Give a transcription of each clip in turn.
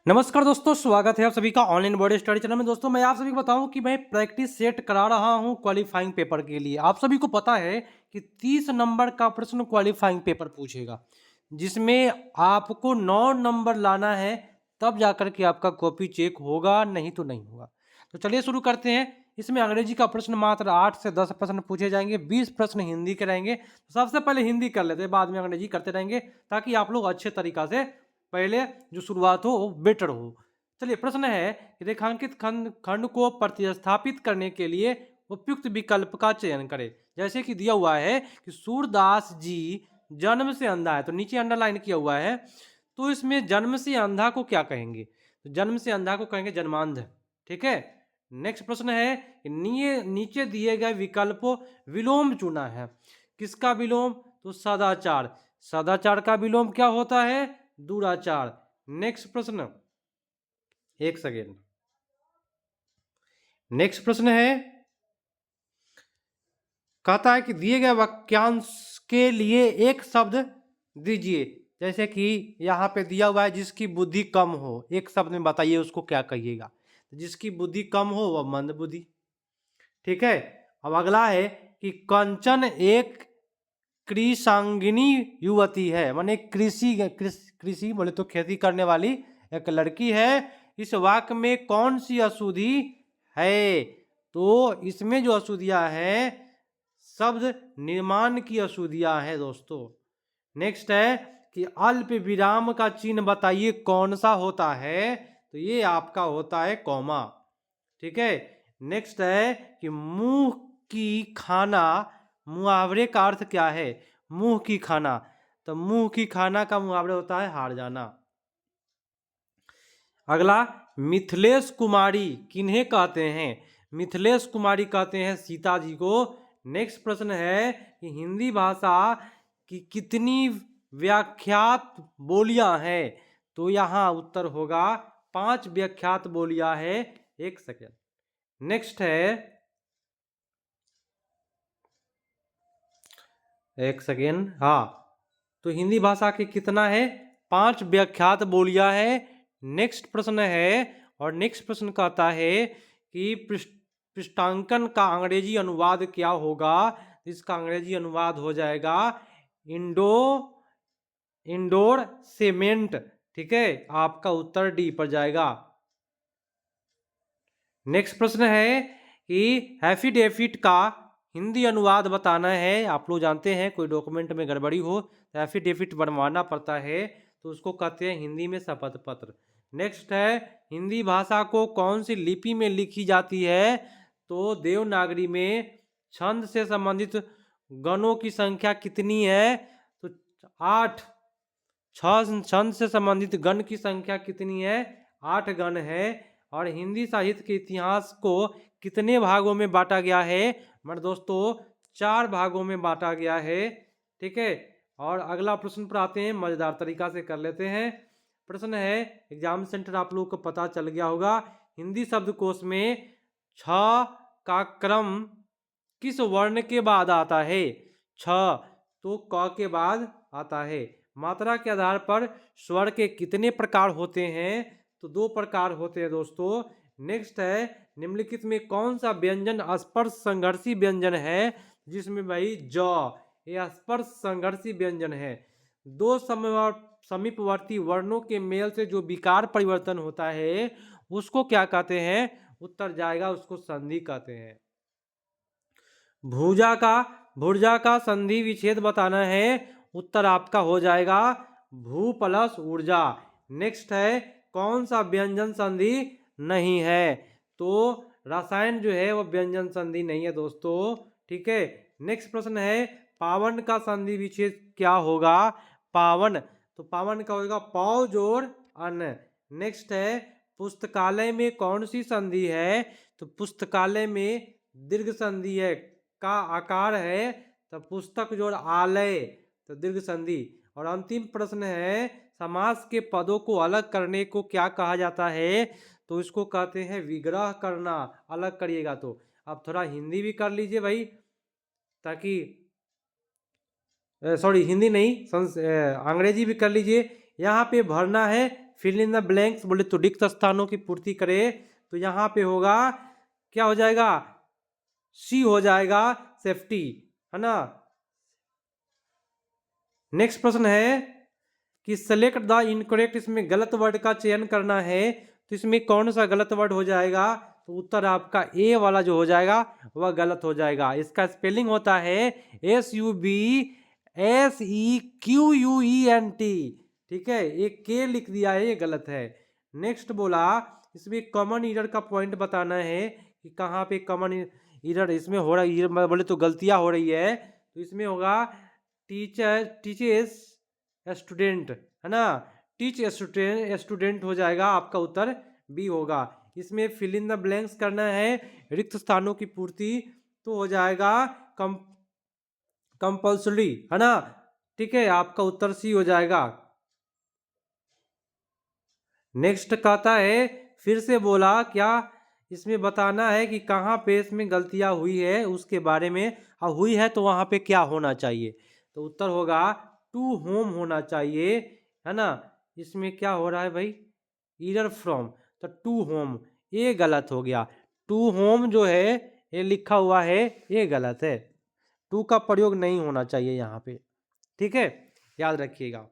नमस्कार दोस्तों, स्वागत है आप सभी का ऑनलाइन बॉडी स्टडी चैनल में। दोस्तों मैं आप सभी को बताऊं कि मैं प्रैक्टिस सेट करा रहा हूं क्वालिफाइंग पेपर के लिए। आप सभी को पता है कि 30 नंबर का प्रश्न क्वालिफाइंग पेपर पूछेगा, जिसमें आपको 9 नंबर लाना है, तब जाकर के आपका कॉपी चेक होगा, नहीं तो नहीं होगा। तो चलिए शुरू करते हैं। इसमें अंग्रेजी का प्रश्न मात्र 8 से 10 प्रश्न पूछे जाएंगे, 20 प्रश्न हिंदी के रहेंगे। तो सबसे पहले हिंदी कर लेते हैं, बाद में अंग्रेजी करते रहेंगे, ताकि आप लोग अच्छे तरीका से पहले जो शुरुआत हो वो बेटर हो। चलिए, प्रश्न है कि रेखांकित खंड खंड को प्रतिस्थापित करने के लिए उपयुक्त विकल्प का चयन करें। जैसे कि दिया हुआ है कि सूरदास जी जन्म से अंधा है, तो नीचे अंडरलाइन किया हुआ है। तो इसमें जन्म से अंधा को क्या कहेंगे? तो जन्म से अंधा को कहेंगे जन्मांध। ठीक है। नेक्स्ट प्रश्न है कि नीचे दिए गए विकल्पों विलोम चुना है। किसका विलोम? तो सदाचार। सदाचार का विलोम क्या होता है? दुराचार। नेक्स्ट प्रश्न, एक सेकेंड। नेक्स्ट प्रश्न है, कहता है कि दिए गए वाक्यांश के लिए एक शब्द दीजिए। जैसे कि यहाँ पे दिया हुआ है जिसकी बुद्धि कम हो, एक शब्द में बताइए उसको क्या कहिएगा। जिसकी बुद्धि कम हो वह मंद बुद्धि। ठीक है। अब अगला है कि कंचन एक कृषांगिनी युवती है, माने कृषि बोले तो खेती करने वाली एक लड़की है। इस वाक्य में कौन सी अशुद्धि है? तो इसमें जो अशुद्धियां हैं, शब्द निर्माण की अशुद्धियां हैं दोस्तों। नेक्स्ट है कि अल्प विराम का चिन्ह बताइए कौन सा होता है? तो ये आपका होता है कॉमा। ठीक है। नेक्स्ट है कि मुंह की खाना, मुहावरे का अर्थ क्या है? मुंह की खाना, तो मुंह की खाना का मुहावरा होता है हार जाना। अगला, मिथिलेश कुमारी किन्हें कहते हैं? मिथिलेश कुमारी कहते हैं सीता जी को। नेक्स्ट प्रश्न है कि हिंदी भाषा की कितनी व्याख्यात बोलियां हैं? तो यहाँ उत्तर होगा 5 व्याख्यात बोलियां है। एक सेकेंड। नेक्स्ट है, एक सेकेंड, हाँ, तो हिंदी भाषा की कितना है? 5 व्याख्यात बोलियां है। नेक्स्ट प्रश्न है, और नेक्स्ट प्रश्न कहता है कि पृष्ठांकन का अंग्रेजी अनुवाद क्या होगा? इसका अंग्रेजी अनुवाद हो जाएगा इंडोर सीमेंट। ठीक है, आपका उत्तर डी पर जाएगा। नेक्स्ट प्रश्न है कि एफिडेविट का हिंदी अनुवाद बताना है। आप लोग जानते हैं कोई डॉक्यूमेंट में गड़बड़ी हो तो एफिडेविट बनवाना पड़ता है, तो उसको कहते हैं हिंदी में शपथ पत्र। नेक्स्ट है, हिंदी भाषा को कौन सी लिपि में लिखी जाती है? तो देवनागरी में। छंद से संबंधित गणों की संख्या कितनी है? तो 8। छंद से संबंधित गण की संख्या कितनी है? 8 गण है। और हिंदी साहित्य के इतिहास को कितने भागों में बांटा गया है? मेरे दोस्तों 4 भागों में बांटा गया है। ठीक है। और अगला प्रश्न पर आते हैं, मजेदार तरीका से कर लेते हैं। प्रश्न है, एग्जाम सेंटर आप लोग को पता चल गया होगा। हिंदी शब्दकोश में छ का क्रम किस वर्ण के बाद आता है? छ तो क के बाद आता है। मात्रा के आधार पर स्वर के कितने प्रकार होते हैं? तो 2 प्रकार होते हैं दोस्तों। नेक्स्ट है, निम्नलिखित में कौन सा व्यंजन स्पर्श संघर्षी व्यंजन है? जिसमें भाई ज, ये स्पर्श संघर्षी व्यंजन है। 2 समीपवर्ती वर्णों के मेल से जो विकार परिवर्तन होता है उसको क्या कहते हैं? उत्तर जाएगा उसको संधि कहते हैं। भुजा का संधि विच्छेद बताना है। उत्तर आपका हो जाएगा भू प्लस ऊर्जा। नेक्स्ट है, कौन सा व्यंजन संधि नहीं है? तो रसायन जो है वो व्यंजन संधि नहीं है दोस्तों। ठीक है। नेक्स्ट प्रश्न है, पावन का संधि विच्छेद क्या होगा? पावन, तो पावन का होगा पौ जोड़ अन्न। नेक्स्ट है, पुस्तकालय में कौन सी संधि है? तो पुस्तकालय में दीर्घ संधि है। का आकार है तो पुस्तक जोड़ आलय, तो दीर्घ संधि। और अंतिम प्रश्न है, समास के पदों को अलग करने को क्या कहा जाता है? तो इसको कहते हैं विग्रह करना। अलग करिएगा तो। अब थोड़ा हिंदी भी कर लीजिए भाई, ताकि सॉरी हिंदी नहीं, अंग्रेजी भी कर लीजिए। यहाँ पे भरना है फिल इन द ब्लैंक्स, बोले तो रिक्त स्थानों की पूर्ति करे, तो यहाँ पे होगा क्या हो जाएगा, सी हो जाएगा, सेफ्टी, है ना। नेक्स्ट प्रश्न है कि सेलेक्ट द इनकरेक्ट, इसमें गलत वर्ड का चयन करना है, तो इसमें कौन सा गलत वर्ड हो जाएगा, तो उत्तर आपका ए वाला जो हो जाएगा वह गलत हो जाएगा। इसका स्पेलिंग होता है SUBSEQUENT, ठीक है, एक के लिख दिया है, ये गलत है। नेक्स्ट बोला इसमें कॉमन ईरर का पॉइंट बताना है कि कहाँ पे कॉमन ईरर इसमें हो रही है, बोले तो गलतियां हो रही है, तो इसमें होगा टीचेस स्टूडेंट, है ना, टीच स्टूडेंट हो जाएगा, आपका उत्तर बी होगा। इसमें फिल इन द ब्लैंक्स करना है, रिक्त स्थानों की पूर्ति, तो हो जाएगा कंपल्सरी, है ना, ठीक है, आपका उत्तर सी हो जाएगा। नेक्स्ट कहता है, फिर से बोला क्या, इसमें बताना है कि कहाँ पे इसमें गलतियां हुई है उसके बारे में, और हुई है तो वहाँ पे क्या होना चाहिए, तो उत्तर होगा टू होम होना चाहिए, है ना। इसमें क्या हो रहा है भाई, ईरर फ्रॉम, तो टू होम, ये गलत हो गया। टू होम जो है ये लिखा हुआ है, ये गलत है, टू का प्रयोग नहीं होना चाहिए यहाँ पे, ठीक है, याद रखिएगा।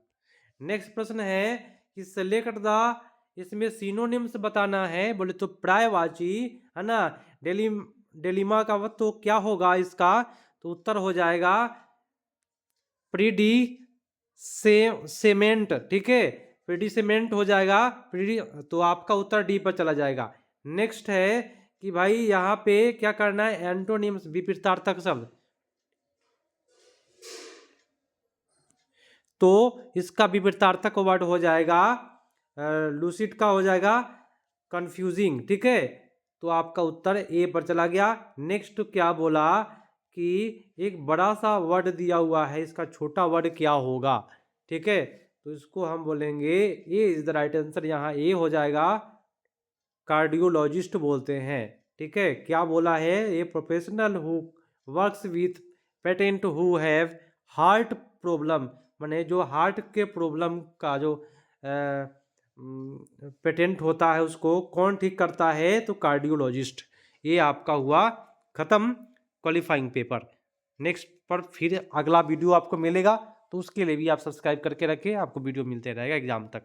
नेक्स्ट प्रश्न है कि सेलेक्ट द, इसमें सिनोनिम्स बताना है, बोले तो पर्यायवाची, है ना, डेलिमा का तो क्या होगा इसका, तो उत्तर हो जाएगा प्रीडी सेमेंट, ठीक है, प्रीडी सेमेंट हो जाएगा, प्रीडी, तो आपका उत्तर डी पर चला जाएगा। नेक्स्ट है कि भाई यहाँ पे क्या करना है, एंटोनिम्स विपरीतार्थक शब्द, तो इसका विपरीतार्थक वर्ड हो जाएगा लूसिड का हो जाएगा कंफ्यूजिंग, ठीक है, तो आपका उत्तर ए पर चला गया। नेक्स्ट क्या बोला कि एक बड़ा सा वर्ड दिया हुआ है, इसका छोटा वर्ड क्या होगा, ठीक है, तो इसको हम बोलेंगे ए इज द राइट आंसर, यहाँ ए हो जाएगा, कार्डियोलॉजिस्ट बोलते हैं, ठीक है। क्या बोला है, a professional who works with patient who have heart problem, माने जो हार्ट के प्रॉब्लम का जो पेटेंट होता है उसको कौन ठीक करता है, तो कार्डियोलॉजिस्ट। ये आपका हुआ खत्म क्वालिफाइंग पेपर। नेक्स्ट पर फिर अगला वीडियो आपको मिलेगा, तो उसके लिए भी आप सब्सक्राइब करके रखें, आपको वीडियो मिलते रहेगा एग्जाम तक।